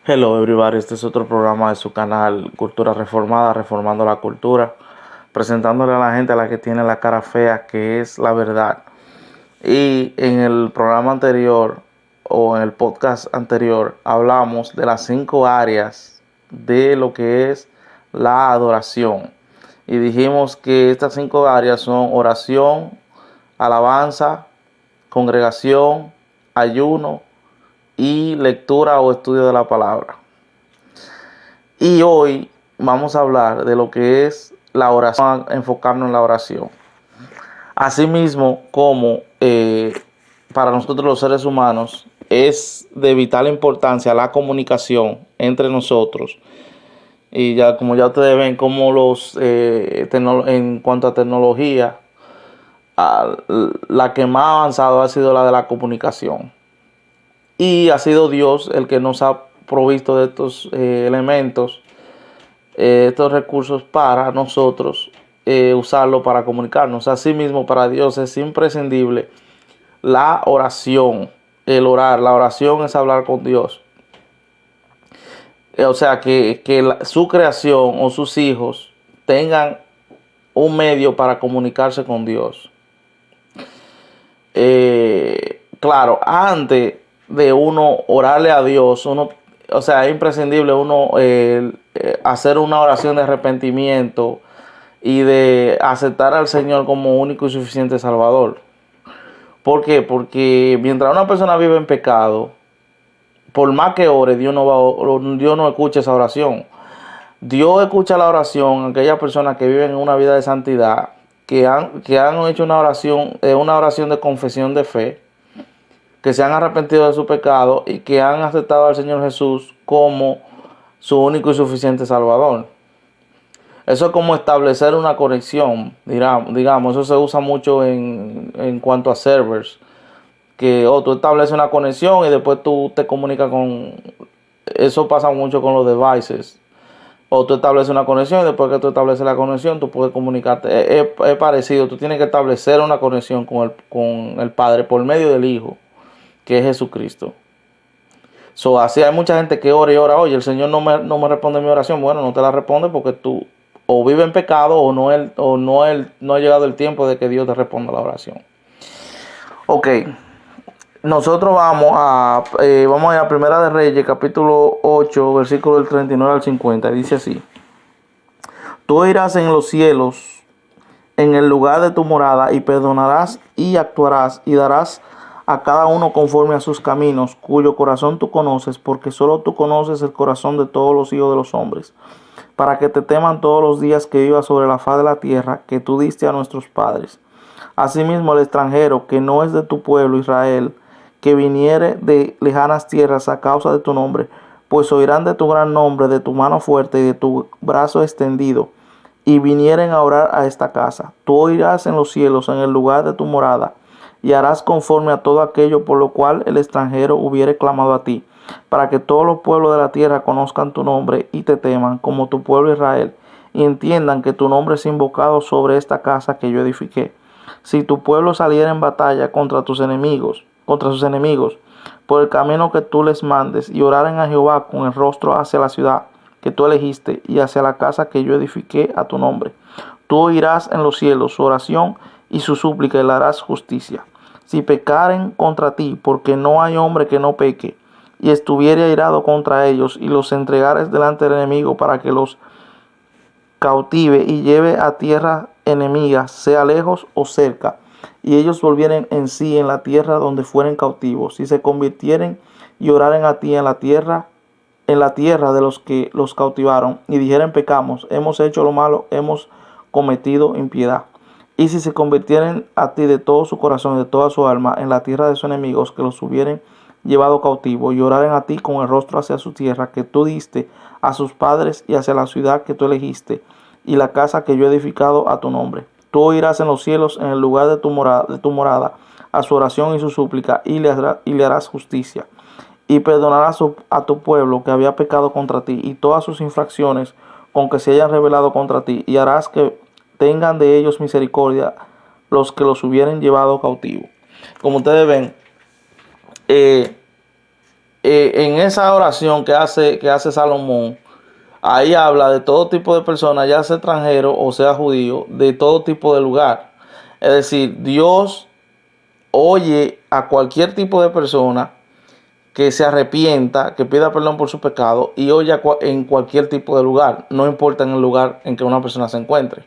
Hello everybody, este es otro programa de su canal Cultura Reformada, Reformando la Cultura, presentándole a la gente a la que tiene la cara fea, que es la verdad. Y en el programa anterior, o en el podcast anterior, hablamos de las 5 áreas de lo que es la adoración. Y dijimos que estas 5 áreas son oración, alabanza, congregación, ayuno y lectura o estudio de la palabra. Y hoy vamos a hablar de lo que es la oración, enfocarnos en la oración. Asimismo, como para nosotros los seres humanos es de vital importancia la comunicación entre nosotros. Y ya como ya ustedes ven, como en cuanto a tecnología, la que más ha avanzado ha sido la de la comunicación. Y ha sido Dios el que nos ha provisto de estos elementos, estos recursos para nosotros usarlo para comunicarnos. Asimismo, para Dios es imprescindible la oración, el orar. La oración es hablar con Dios. O sea, su creación o sus hijos tengan un medio para comunicarse con Dios. Claro, antes de uno orarle a Dios, o sea, es imprescindible uno hacer una oración de arrepentimiento y de aceptar al Señor como único y suficiente Salvador. ¿Por qué? Porque mientras una persona vive en pecado, por más que ore, Dios no escucha esa oración. Dios escucha la oración a aquellas personas que viven en una vida de santidad, que han hecho una oración de confesión de fe, que se han arrepentido de su pecado y que han aceptado al Señor Jesús como su único y suficiente Salvador. Eso es como establecer una conexión, digamos, eso se usa mucho en cuanto a servers, que tú estableces una conexión y después tú te comunicas con, eso pasa mucho con los devices, o tú estableces una conexión y después que tú estableces la conexión tú puedes comunicarte, es parecido, tú tienes que establecer una conexión con el Padre por medio del Hijo, que es Jesucristo. Así hay mucha gente que ora y ora, oye, el Señor no me responde mi oración. Bueno, no te la responde porque tú o vives en pecado no ha llegado el tiempo de que Dios te responda la oración. Ok, nosotros vamos a ir a Primera de Reyes, capítulo 8, versículo del 39 al 50. Dice así: Tú irás en los cielos, en el lugar de tu morada, y perdonarás y actuarás y darás a cada uno conforme a sus caminos, cuyo corazón tú conoces, porque solo tú conoces el corazón de todos los hijos de los hombres, para que te teman todos los días que vivas sobre la faz de la tierra que tú diste a nuestros padres. Asimismo, el extranjero que no es de tu pueblo Israel, que viniere de lejanas tierras a causa de tu nombre, pues oirán de tu gran nombre, de tu mano fuerte y de tu brazo extendido, y vinieren a orar a esta casa. Tú oirás en los cielos, en el lugar de tu morada, y harás conforme a todo aquello por lo cual el extranjero hubiere clamado a ti, para que todos los pueblos de la tierra conozcan tu nombre y te teman, como tu pueblo Israel, y entiendan que tu nombre es invocado sobre esta casa que yo edifiqué. Si tu pueblo saliera en batalla contra sus enemigos, por el camino que tú les mandes, y oraren a Jehová con el rostro hacia la ciudad que tú elegiste y hacia la casa que yo edifiqué a tu nombre, tú oirás en los cielos su oración y su súplica y le harás justicia. Si pecaren contra ti, porque no hay hombre que no peque, y estuviere airado contra ellos, y los entregares delante del enemigo para que los cautive y lleve a tierra enemiga, sea lejos o cerca, y ellos volvieren en sí en la tierra donde fueren cautivos, si se convirtieren y oraren a ti en la tierra de los que los cautivaron, y dijeren: pecamos, hemos hecho lo malo, hemos cometido impiedad. Y si se convirtieren a ti de todo su corazón y de toda su alma en la tierra de sus enemigos que los hubieren llevado cautivo, y oraren a ti con el rostro hacia su tierra que tú diste a sus padres, y hacia la ciudad que tú elegiste, y la casa que yo he edificado a tu nombre, tú oirás en los cielos, en el lugar de tu morada, a su oración y su súplica, y le harás justicia. Y perdonarás a tu pueblo que había pecado contra ti, y todas sus infracciones con que se hayan rebelado contra ti, y harás que tengan de ellos misericordia los que los hubieren llevado cautivo. Como ustedes ven, eh, en esa oración que hace Salomón, ahí habla de todo tipo de personas, ya sea extranjero o sea judío, de todo tipo de lugar. Es decir, Dios oye a cualquier tipo de persona que se arrepienta, que pida perdón por su pecado y oye en cualquier tipo de lugar, no importa en el lugar en que una persona se encuentre.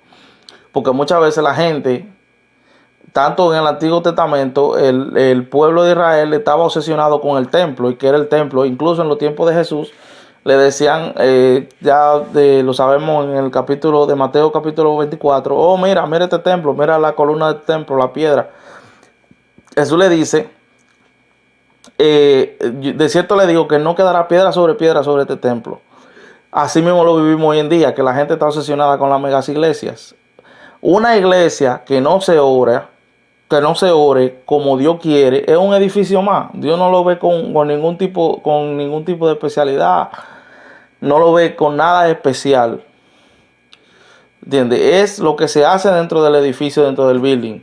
Porque muchas veces la gente, tanto en el Antiguo Testamento, el pueblo de Israel estaba obsesionado con el templo y que era el templo. Incluso en los tiempos de Jesús le decían, lo sabemos en el capítulo de Mateo capítulo 24, oh mira este templo, mira la columna del templo, la piedra. Jesús le dice, de cierto le digo que no quedará piedra sobre este templo. Así mismo lo vivimos hoy en día, que la gente está obsesionada con las megas iglesias. Una iglesia que no se ore como Dios quiere, es un edificio más. Dios no lo ve con ningún tipo de especialidad, no lo ve con nada especial. ¿Entiendes? Es lo que se hace dentro del edificio, dentro del building.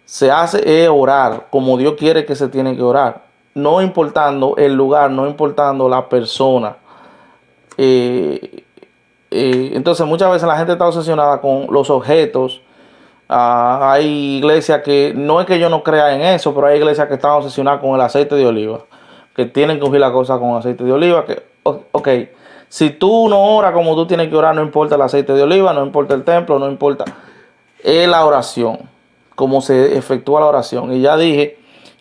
Se hace es orar como Dios quiere que se tiene que orar. No importando el lugar, no importando la persona. Entonces muchas veces la gente está obsesionada con los objetos. Hay iglesias que, no es que yo no crea en eso, pero hay iglesias que están obsesionadas con el aceite de oliva, que tienen que ungir la cosa con aceite de oliva, ok, si tú no oras como tú tienes que orar, no importa el aceite de oliva, no importa el templo, no importa, es la oración, cómo se efectúa la oración. Y ya dije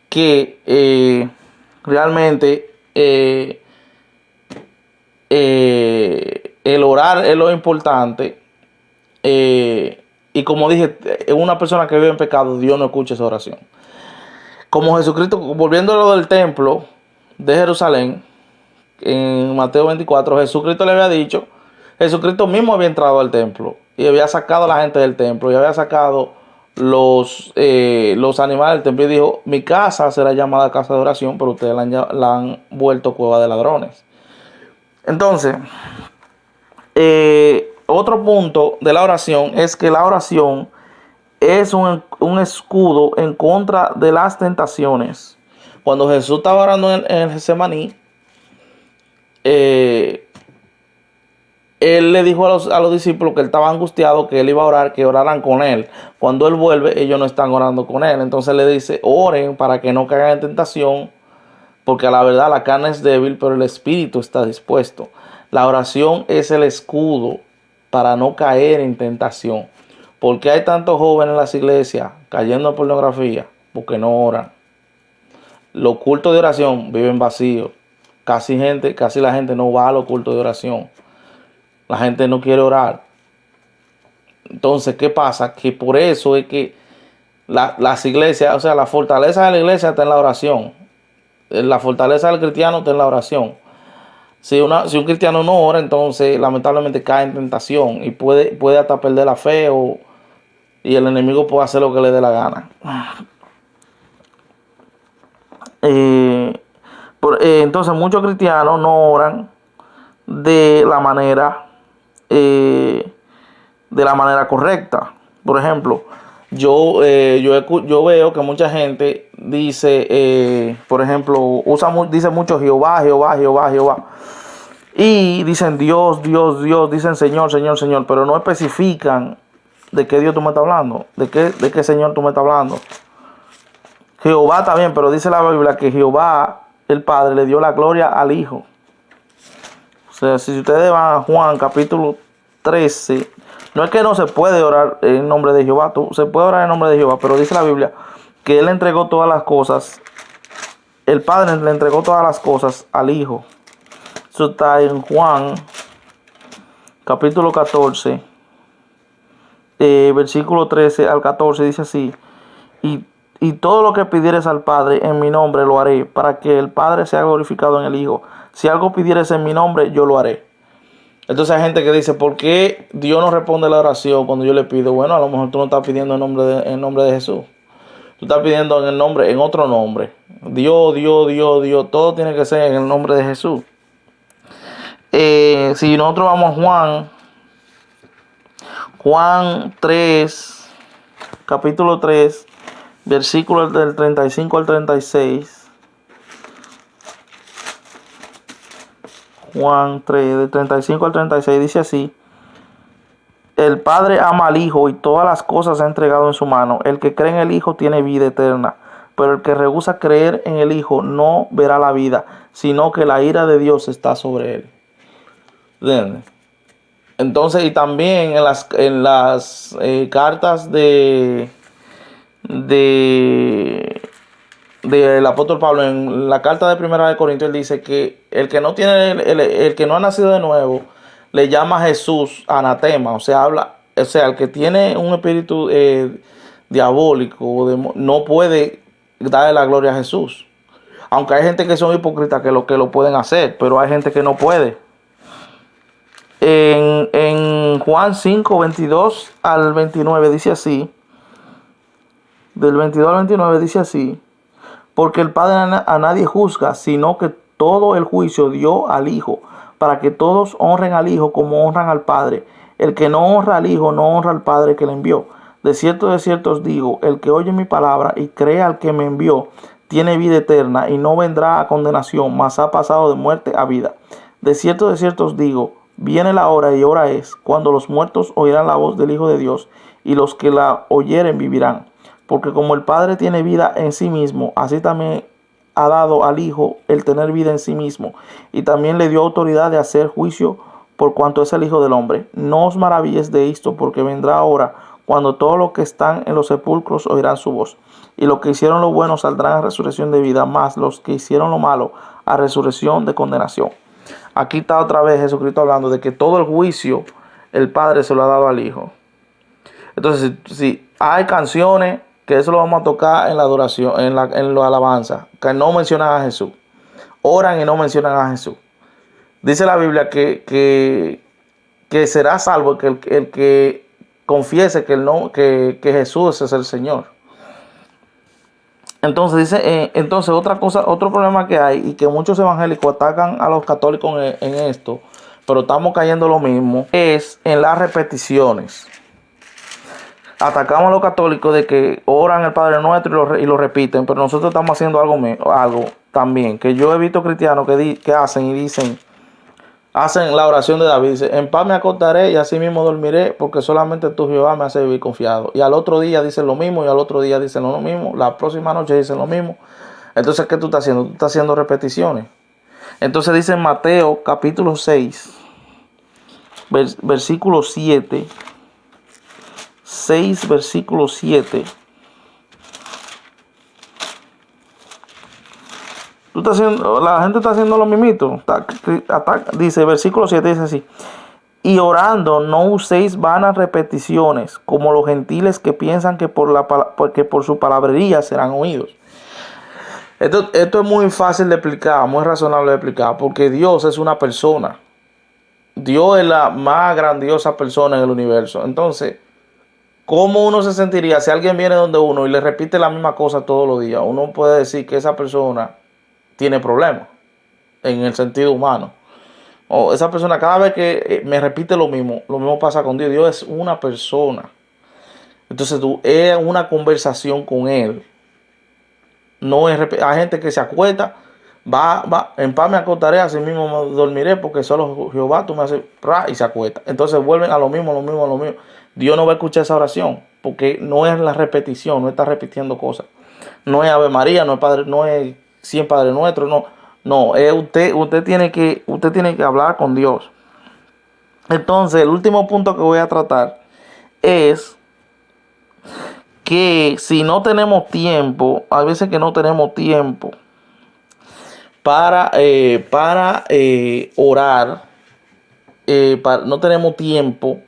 que realmente el orar es lo importante. Y como dije, una persona que vive en pecado, Dios no escucha esa oración. Como Jesucristo, volviendo a lo del templo de Jerusalén, en Mateo 24, Jesucristo le había dicho, Jesucristo mismo había entrado al templo y había sacado a la gente del templo y había sacado los animales del templo y dijo, mi casa será llamada casa de oración, pero ustedes la han vuelto cueva de ladrones. Entonces, otro punto de la oración es que la oración es un escudo en contra de las tentaciones. Cuando Jesús estaba orando en el Getsemaní, él le dijo a los discípulos que él estaba angustiado, que él iba a orar, que oraran con él. Cuando él vuelve, ellos no están orando con él. Entonces le dice, oren para que no caigan en tentación, porque a la verdad la carne es débil, pero el espíritu está dispuesto. La oración es el escudo para no caer en tentación. ¿Por qué hay tantos jóvenes en las iglesias cayendo en pornografía? Porque no oran. Los cultos de oración viven vacíos. Casi la gente no va a los cultos de oración. La gente no quiere orar. Entonces, ¿qué pasa? Que por eso es que las iglesias, o sea, la fortaleza de la iglesia está en la oración. La fortaleza del cristiano está en la oración. Si un cristiano no ora, entonces lamentablemente cae en tentación y puede hasta perder la fe y el enemigo puede hacer lo que le dé la gana. Entonces muchos cristianos no oran de la manera correcta. Por ejemplo, yo veo que mucha gente dice, por ejemplo, dice mucho Jehová, Jehová, Jehová, Jehová. Y dicen Dios, Dios, Dios, dicen Señor, Señor, Señor, pero no especifican de qué Dios tú me estás hablando, de qué Señor tú me estás hablando. Jehová está bien, pero dice la Biblia que Jehová, el Padre, le dio la gloria al Hijo. O sea, si ustedes van a Juan capítulo 13, no es que no se puede orar en nombre de Jehová, se puede orar en nombre de Jehová, pero dice la Biblia que Él entregó todas las cosas, el Padre le entregó todas las cosas al Hijo. Eso está en Juan capítulo 14, versículo 13 al 14, dice así, y todo lo que pidieres al Padre en mi nombre lo haré, para que el Padre sea glorificado en el Hijo. Si algo pidieres en mi nombre, yo lo haré. Entonces hay gente que dice, ¿por qué Dios no responde la oración cuando yo le pido? Bueno, a lo mejor tú no estás pidiendo en nombre de Jesús. Tú estás pidiendo en otro nombre. Dios, Dios, Dios, Dios. Todo tiene que ser en el nombre de Jesús. Si nosotros vamos a Juan 3, capítulo 3, versículos del 35 al 36. Juan 3, del 35 al 36, dice así: el Padre ama al Hijo y todas las cosas ha entregado en su mano. El que cree en el Hijo tiene vida eterna, pero el que rehúsa creer en el Hijo no verá la vida, sino que la ira de Dios está sobre él. ¿Entiendes? Entonces, y también en las cartas de del apóstol Pablo, en la carta de Primera de Corintios, él dice que el que no tiene el que no ha nacido de nuevo le llama a Jesús anatema, o sea, el que tiene un espíritu diabólico no puede darle la gloria a Jesús. Aunque hay gente que son hipócritas que lo pueden hacer, pero hay gente que no puede. En Juan 5, 22 al 29 dice así, del 22 al 29 dice así: porque el Padre a nadie juzga, sino que todo el juicio dio al Hijo, para que todos honren al Hijo como honran al Padre. El que no honra al Hijo no honra al Padre que le envió. De cierto os digo, el que oye mi palabra y cree al que me envió, tiene vida eterna y no vendrá a condenación, mas ha pasado de muerte a vida. De cierto os digo, viene la hora y hora es, cuando los muertos oirán la voz del Hijo de Dios, y los que la oyeren vivirán. Porque como el Padre tiene vida en sí mismo, así también ha dado al Hijo el tener vida en sí mismo. Y también le dio autoridad de hacer juicio por cuanto es el Hijo del Hombre. No os maravilles de esto, porque vendrá ahora cuando todos los que están en los sepulcros oirán su voz. Y los que hicieron lo bueno saldrán a resurrección de vida, más los que hicieron lo malo a resurrección de condenación. Aquí está otra vez Jesucristo hablando de que todo el juicio el Padre se lo ha dado al Hijo. Entonces, si hay canciones que eso lo vamos a tocar en la adoración, en la alabanza, que no mencionan a Jesús, oran y no mencionan a Jesús. Dice la Biblia que será salvo el que confiese que Jesús es el Señor. Entonces dice, otra cosa, otro problema que hay y que muchos evangélicos atacan a los católicos en esto, pero estamos cayendo lo mismo, es en las repeticiones. Atacamos a los católicos de que oran el Padre Nuestro y lo repiten, pero nosotros estamos haciendo algo también, que yo he visto cristianos que hacen la oración de David, dice: en paz me acostaré y así mismo dormiré, porque solamente tú, Jehová, me hace vivir confiado. Y al otro día dicen lo mismo, y al otro día dicen lo mismo, la próxima noche dicen lo mismo. Entonces, ¿qué tú estás haciendo? Tú estás haciendo repeticiones. Entonces dice en Mateo capítulo 6, versículo 7, 6, versículo 7. La gente está haciendo lo mismito. Dice, versículo 7 dice así: y orando no uséis vanas repeticiones, como los gentiles que piensan que por su palabrería serán oídos. Esto es muy fácil de explicar, muy razonable de explicar, porque Dios es una persona. Dios es la más grandiosa persona en el universo. Entonces, ¿cómo uno se sentiría si alguien viene donde uno y le repite la misma cosa todos los días? Uno puede decir que esa persona tiene problemas en el sentido humano. O esa persona cada vez que me repite lo mismo pasa con Dios. Dios es una persona. Entonces es una conversación con Él. No es hay gente que se acuesta, en paz me acostaré, así mismo me dormiré, porque solo Jehová tú me haces y se acuesta. Entonces vuelven a lo mismo. Dios no va a escuchar esa oración, porque no es la repetición, no está repitiendo cosas. No es Ave María, no es 100 Padre Nuestro, no, es usted tiene que hablar con Dios. Entonces, el último punto que voy a tratar es que si no tenemos tiempo, a veces que no tenemos tiempo para orar, no tenemos tiempo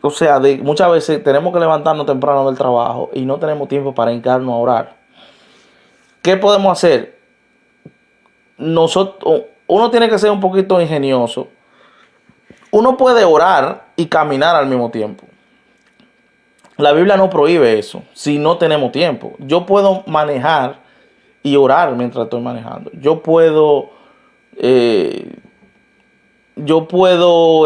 o sea, muchas veces tenemos que levantarnos temprano del trabajo y no tenemos tiempo para hincarnos a orar. ¿Qué podemos hacer? Uno tiene que ser un poquito ingenioso. Uno puede orar y caminar al mismo tiempo. La Biblia no prohíbe eso si no tenemos tiempo. Yo puedo manejar y orar mientras estoy manejando. Yo puedo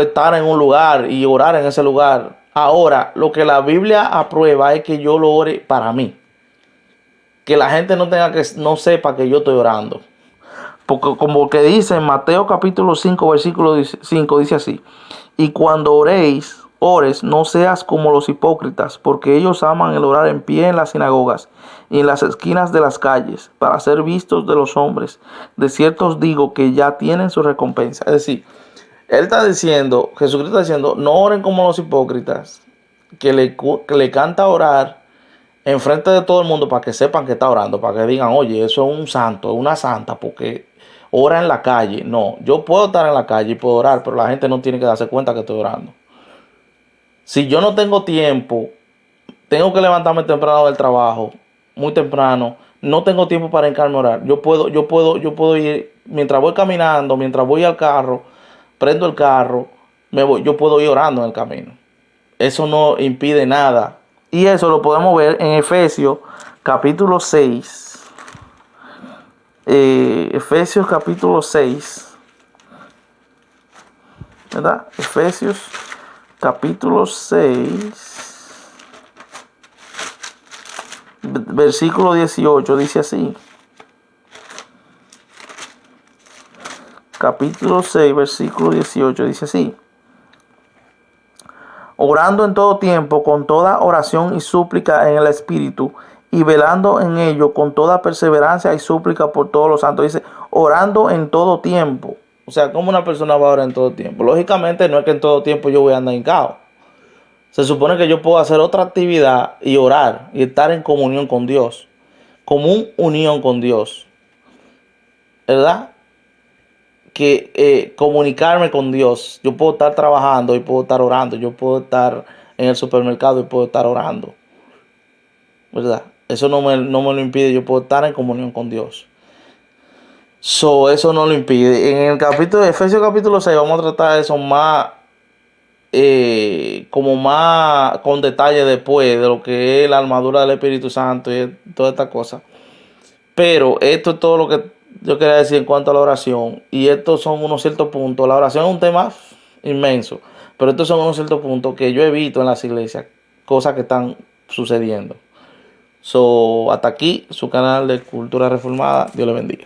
estar en un lugar y orar en ese lugar. Ahora, lo que la Biblia aprueba es que yo lo ore para mí. Que la gente no sepa que yo estoy orando. Porque como que dice en Mateo capítulo 5 versículo 5, dice así: y cuando ores, no seas como los hipócritas, porque ellos aman el orar en pie en las sinagogas y en las esquinas de las calles, para ser vistos de los hombres. De cierto os digo que ya tienen su recompensa. Es decir, él está diciendo, Jesucristo está diciendo, no oren como los hipócritas, que le canta orar enfrente de todo el mundo para que sepan que está orando, para que digan, oye, eso es un santo, es una santa, porque ora en la calle. No, yo puedo estar en la calle y puedo orar, pero la gente no tiene que darse cuenta que estoy orando. Si yo no tengo tiempo, tengo que levantarme temprano del trabajo, muy temprano, no tengo tiempo para encargarme a orar. Yo puedo ir, mientras voy caminando, mientras voy al carro, prendo el carro, me voy, yo puedo ir orando en el camino. Eso no impide nada. Y eso lo podemos ver en Efesios capítulo 6. Efesios capítulo 6. ¿Verdad? Efesios capítulo 6. Versículo 18 dice así. Capítulo 6, versículo 18 dice así: orando en todo tiempo con toda oración y súplica en el Espíritu, y velando en ello con toda perseverancia y súplica por todos los santos. Dice, orando en todo tiempo. O sea, ¿cómo una persona va a orar en todo tiempo? Lógicamente no es que en todo tiempo yo voy a andar hincado. Se supone que yo puedo hacer otra actividad y orar y estar en comunión con Dios. Común unión con Dios. ¿Verdad? Que comunicarme con Dios. Yo puedo estar trabajando y puedo estar orando. Yo puedo estar en el supermercado y puedo estar orando. ¿Verdad? Eso no me lo impide. Yo puedo estar en comunión con Dios. Eso no lo impide. En el capítulo de Efesios capítulo 6 vamos a tratar eso más, como más con detalle después de lo que es la armadura del Espíritu Santo y toda esta cosa. Pero esto es todo lo que yo quería decir en cuanto a la oración. Y estos son unos ciertos puntos. La oración es un tema inmenso. Pero estos son unos ciertos puntos que yo he visto en las iglesias. Cosas que están sucediendo. Hasta aquí su canal de Cultura Reformada. Dios le bendiga.